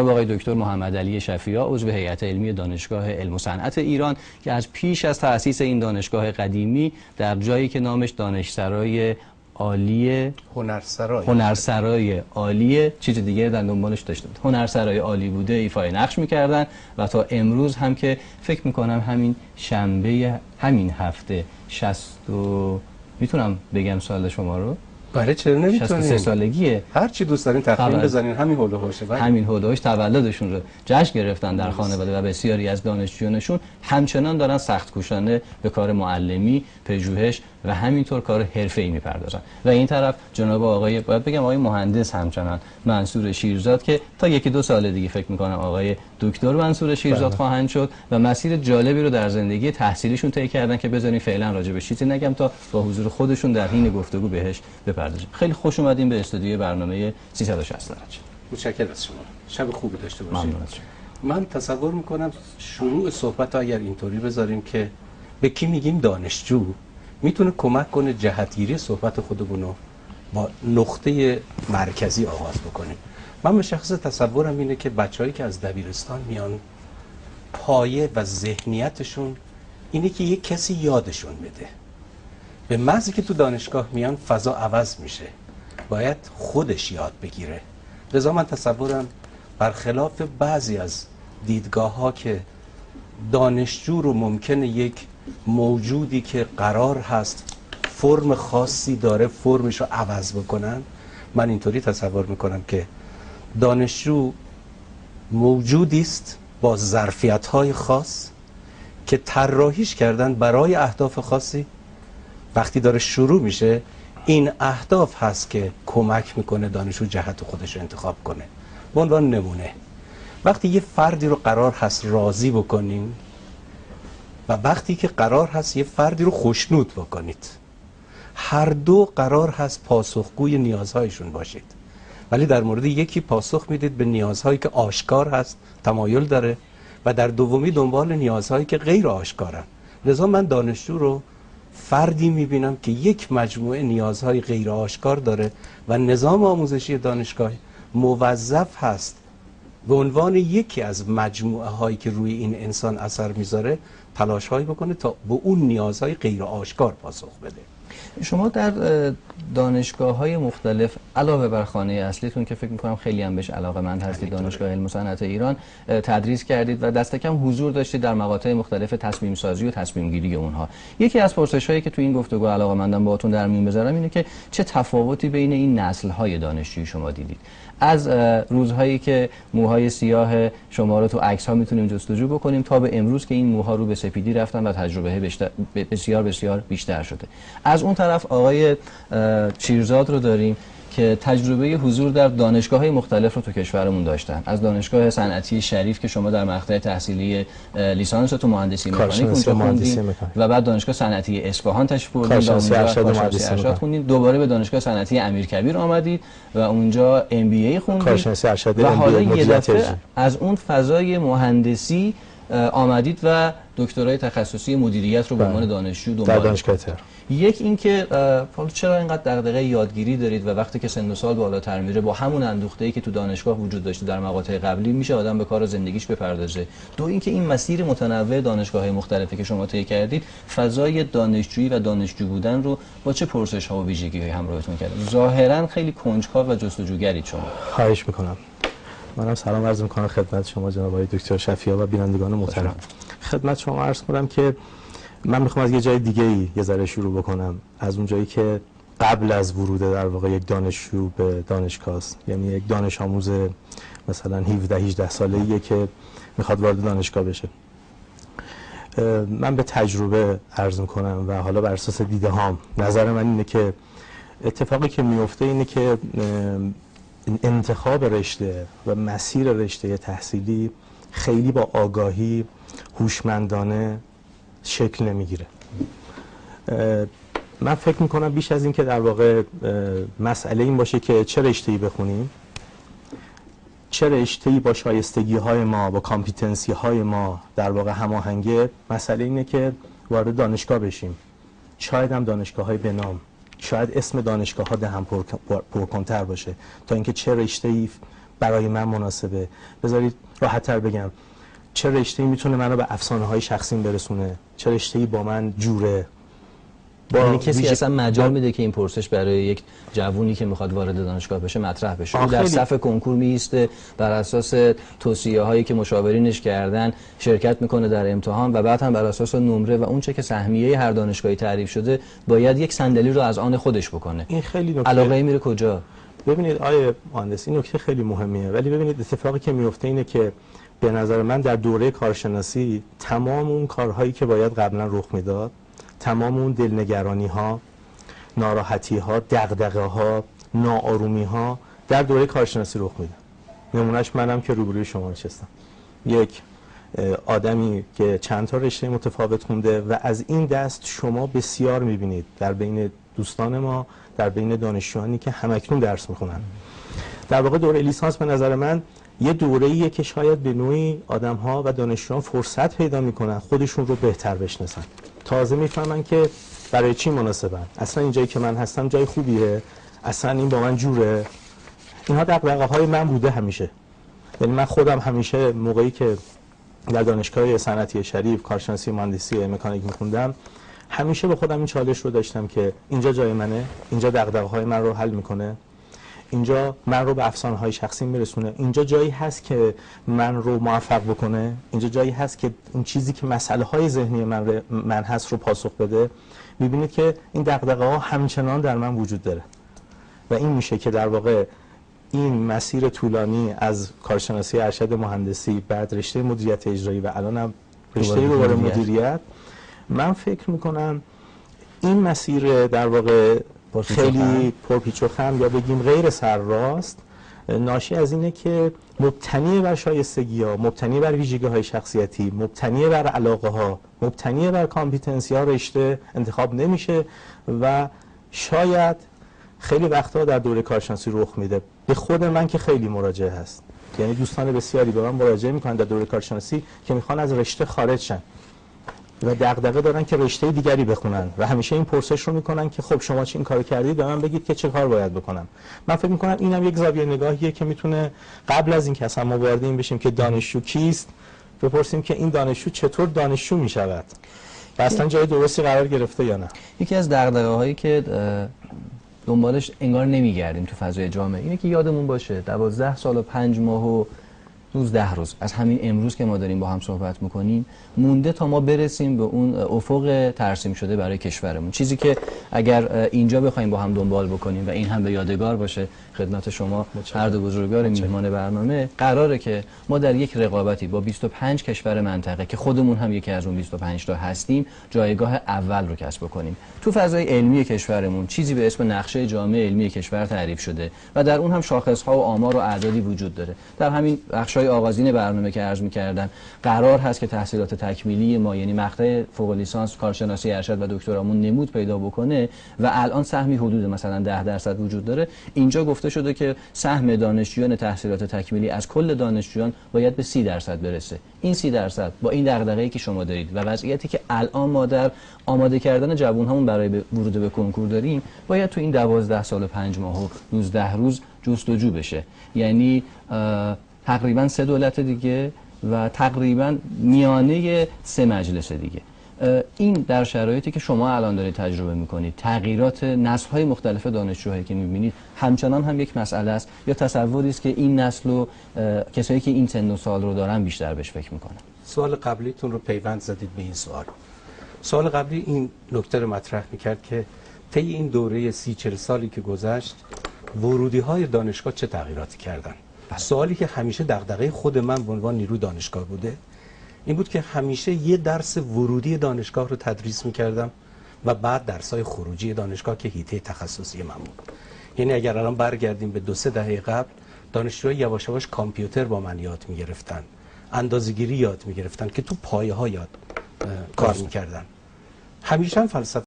آقای دکتر محمد علی شفیع، عضو هیئت علمی دانشگاه علم و صنعت ایران که از پیش از تأسیس این دانشگاه قدیمی در جایی که نامش دانشسرای عالی هنرسرای عالی چیز دیگه در دنبالش داشته بود، هنرسرای عالی بوده ایفای نقش می‌کردن و تا امروز هم که فکر می‌کنم همین شنبه همین هفته 60 میتونم بگم سال شما رو؟ برای چرا نمیتونیم؟ 63 سالگیه. هر چی دوست دارین تخمین بزنین، همین هول و هوشه. همین هول و هوش تولدشون رو جشن گرفتن در خانواده و بسیاری از دانشجویانشون همچنان دارن سخت کوشانه به کار معلمی، پژوهش و همینطور کار حرفه‌ای میپردازن. و این طرف جناب آقای باید بگم آقای مهندس همچنان منصور شیرزاد که تا یکی دو سال دیگه فکر میکنم آقای دکتر منصور شیرزاد خواهند شد و مسیر جالبی رو در زندگی تحصیلیشون طی کردن که بذارین فعلا راجع به چیزی نگم تا با حضور خودشون در حین گفتگو بهش بپردازیم. خیلی خوش اومدین به استودیوی برنامه 360 درجه. متشکرم از شما. شب خوبی داشته باشید. ممنون از شما. من تصور میکنم شروع صحبت اگر اینطوری بذاریم که به کی میگیم دانشجو، میتونه کمک کنه جهتگیری صحبت خودمون رو با نقطه مرکزی آغاز بکنیم. من به شخص تصورم اینه که بچه‌هایی که از دبیرستان میان پایه و ذهنیتشون اینه که یک کسی یادشون بده. به محضی که تو دانشگاه میان فضا عوض میشه، باید خودش یاد بگیره. لذا من تصورم برخلاف بعضی از دیدگاه ها که دانشجو رو ممکنه یک موجودی که قرار هست فرم خاصی داره فرمش رو عوض بکنن، من اینطوری تصور میکنم که دانشجو موجودی است با ظرفیت های خاص که طراحیش کردن برای اهداف خاصی. وقتی داره شروع میشه این اهداف هست که کمک میکنه دانشجو جهت خودش رو انتخاب کنه. به عنوان نمونه وقتی یه فردی رو قرار هست راضی بکنین و وقتی که قرار هست یه فردی رو خوشنود بکنید، هر دو قرار هست پاسخگوی نیازهایشون باشید، ولی در مورد یکی پاسخ میدید به نیازهایی که آشکار هست، تمایل داره، و در دومی دنبال نیازهایی که غیر آشکارن. لذا من دانشجو رو فردی میبینم که یک مجموعه نیازهای غیر آشکار داره و نظام آموزشی دانشگاه موظف هست به عنوان یکی از مجموعه هایی که روی این انسان اثر میذاره تلاش هایی بکنه تا به اون نیازهای غیر آشکار پاسخ بده. شما در دانشگاه‌های مختلف علاوه بر خانه اصلیتون که فکر می‌کنم خیلی هم بهش علاقه‌مند هستید، دانشگاه علم و صنعت ایران تدریس کردید و دست کم حضور داشتید در مقاطع مختلف تصمیم سازی و تصمیم گیری اونها. یکی از پرسش‌هایی که تو این گفتگو علاقه‌مندم باهاتون در میون بذارم اینه که چه تفاوتی بین این نسل‌های دانشجویی شما دیدید؟ از روزهایی که موهای سیاه شما رو تو عکس‌ها میتونیم جستجو بکنیم تا به امروز که این موها رو به سپیدی رفتن و تجربه بسیار بسیار بیشتر شده. از اون طرف آقای شیرزاد رو داریم که تجربه حضور در دانشگاه‌های مختلف رو تو کشورمون داشتن، از دانشگاه صنعتی شریف که شما در مقطع تحصیلی لیسانس تو مهندسی مکانیک اونجا خوندین و بعد دانشگاه صنعتی اصفهان تشریف بردید و اونجا کارشناسی ارشد خوندین، دوباره به دانشگاه صنعتی امیرکبیر آمدید و اونجا MBA خوندید و حالا یه دفعه از اون فضای مهندسی آمدید و دکترای تخصصی مدیریت رو به عنوان دانشجو دنبال دانشگاه تهران. یک اینکه چرا اینقدر دغدغه یادگیری دارید و وقتی که سن و سال بالاتر میره با همون اندوخته‌ای که تو دانشگاه وجود داشته در مقاطع قبلی میشه آدم به کار زندگیش بپردازه. دو اینکه این مسیر متنوع دانشگاه‌های مختلفی که شما طی کردید فضای دانشجویی و دانشجو بودن رو با چه پرسش‌ها و ویژگی‌هایی همراهتون کرد؟ ظاهراً خیلی کنجکاو و جستجوگرید شما. خواهش می‌کنم. منم سلام عرض می‌کنم خدمت شما جناب آقای دکتر شفیع و بینندگان محترم. خدمت شما عرض کنم که من میخوام از یه جای دیگه یه ذره شروع بکنم، از اون جایی که قبل از ورود در واقع یک دانشجو به دانشگاه است. یعنی یک دانش آموز مثلا 17-18 ساله‌ایه که میخواد وارد دانشگاه بشه. من به تجربه عرض میکنم و حالا بر اساس دیده هام نظر من اینه که اتفاقی که میفته اینه که انتخاب رشته و مسیر رشته تحصیلی خیلی با آگاهی هوشمندانه شکل نمیگیره. من فکر میکنم بیش از این که در واقع مسئله این باشه که چه رشته‌ای بخونیم، چه رشته‌ای با شایستگی‌های ما، با کامپیتنسی‌های ما در واقع هماهنگه، مسئله اینه که وارد دانشگاه بشیم. شاید هم دانشگاه‌های به نام، شاید اسم دانشگاه‌ها دهن پرکن‌تر باشه تا اینکه چه رشته‌ای برای من مناسبه. بذارید راحت‌تر بگم، چه رشته‌ای میتونه منو به افسانه‌های شخصیم برسونه، چه رشته‌ای با من جوره. یعنی کسی اصلا مجال میده که این پرسش برای یک جوونی که میخواد وارد دانشگاه بشه مطرح بشه؟ اون در صف کنکور میسته، بر اساس توصیه هایی که مشاورینش کردن شرکت میکنه در امتحان و بعد هم بر اساس نمره و اون چه که سهمیه هر دانشگاهی تعریف شده باید یک صندلی رو از آن خودش بکنه. این خیلی نکته، علاقه میره کجا؟ ببینید آیه مهندس، این نکته خیلی مهمیه، ولی ببینید اتفاقی که میفته اینه که به نظر من در دوره کارشناسی تمام اون کارهایی که باید قبلا رخ میداد، تمام اون دلنگرانی ها، ناراحتی ها، دغدغه ها، ناآرومی ها در دوره کارشناسی رخ میده. نمونهش منم که روبروی شما نشستم، یک آدمی که چند تا رشته متفاوت خونده و از این دست شما بسیار میبینید در بین دوستان ما، در بین دانشجویانی که همکنون درس میخونن. در واقع دوره لیسانس به نظر من یه دوره‌ایه که شاید به نوعی آدم‌ها و دانشجویان فرصت پیدا میکنن خودشون رو بهتر بشناسن، تازه میفهمن که برای چی مناسبن، اصلا این جایی که من هستم جای خوبیه، اصلا این با من جوره. اینها دغدغه‌های من بوده همیشه. یعنی من خودم همیشه موقعی که در دانشگاه صنعتی شریف کارشناسی مهندسی مکانیک میخوندم همیشه به خودم این چالش رو داشتم که اینجا جای منه، اینجا دغدغه‌های من رو حل میکنه، اینجا من رو به افسانه‌های شخصی میرسونه، اینجا جایی هست که من رو موفق بکنه، اینجا جایی هست که اون چیزی که مسئله‌های ذهنی من هست رو پاسخ بده. میبینید که این دغدغه‌ها همچنان در من وجود داره و این میشه که در واقع این مسیر طولانی از کارشناسی ارشد مهندسی، بعد رشته مدیریت اجرایی و الان هم رشته دوباره مدیریت، من فکر میکنم این مسیر در واقع خیلی پرپیچ و خم یا بگیم غیر سرراست ناشی از اینه که مبتنی بر شایستگی ها، مبتنی بر ویژگی های شخصیتی، مبتنی بر علاقه ها، مبتنی بر کامپیتنسی ها رشته انتخاب نمیشه و شاید خیلی وقتا در دوره کارشناسی رخ میده. به خود من که خیلی مراجعه هست، یعنی دوستان بسیاری به من مراجعه میکنن در دوره کارشناسی که میخوان از رشته خارج شن و دغدغه دارن که رشته دیگری بخونن و همیشه این پرسش رو میکنن که خب شما چه این کارو کردید، به من بگید که چه کار باید بکنم. من فکر میکنم اینم یک زاویه نگاهیه که میتونه قبل از این که اصلا ما وارد این بشیم که دانشجو کیست، بپرسیم که این دانشجو چطور دانشجو میشود و اصلا جای درستی قرار گرفته یا نه. یکی از دغدغه‌هایی که دنبالش انگار نمیگردیم تو فضای جامعه اینه که یادمون باشه 12 سال و 5 ماه و 19 روز از همین امروز که ما داریم با هم صحبت میکنیم مونده تا ما برسیم به اون افق ترسیم شده برای کشورمون. چیزی که اگر اینجا بخوایم با هم دنبال بکنیم و این هم به یادگار باشه خدمت شما هر دو بزرگوار میهمان برنامه، قراره که ما در یک رقابتی با 25 کشور منطقه که خودمون هم یکی از اون 25 تا هستیم جایگاه اول رو کسب بکنیم. تو فضای علمی کشورمون چیزی به اسم نقشه جامع علمی کشور تعریف شده و در اون هم شاخص‌ها و آمار و اعدادی وجود داره. در همین بخش‌های آغازین برنامه که عرض می‌کردم قرار هست که تحصیلات تکمیلی ما یعنی مقطع فوق لیسانس کارشناسی ارشد و دکترامون نمود پیدا بکنه و الان سهمی حدود مثلا 10% وجود داره. اینجا گفته شده که سهم دانشجویان تحصیلات تکمیلی از کل دانشجویان باید به 30% برسه. این 30% با این دغدغه‌ای که شما دارید و وضعیتی که الان ما در آماده کردن جوان‌هامون برای ورود به کنکور داریم باید تو این 12 سال و 5 ماه و 19 روز جستجو بشه. یعنی تقریبا 3 دولت دیگه و تقریبا میانه 3 مجلس دیگه. این در شرایطی که شما الان دارید تجربه میکنید تغییرات نسل‌های مختلف دانشجوهایی که میبینید همچنان هم یک مسئله است یا تصوری است که این نسل و کسایی که این سن و سال رو دارن بیشتر بهش فکر میکنن؟ سوال قبلیتون رو پیوند زدید به این سوال قبلی این نکته رو مطرح میکرد که طی این دوره 30-40 سالی که گذشت ورودی‌های دانشگاه چه تغییراتی کردن. سوالی که همیشه دغدغه خود من به عنوان نیروی دانشگاه بوده این بود که همیشه یه درس ورودی دانشگاه رو تدریس می‌کردم و بعد درس‌های خروجی دانشگاه که حیطه تخصصی من بود. یعنی اگر الان برگردیم به 2-3 دهه قبل دانشجوها یواش یواش کامپیوتر با من یاد می‌گرفتن، اندازه‌گیری یاد می‌گرفتن که تو پایه‌ها کار می‌کردن. همیشه هم فلسفه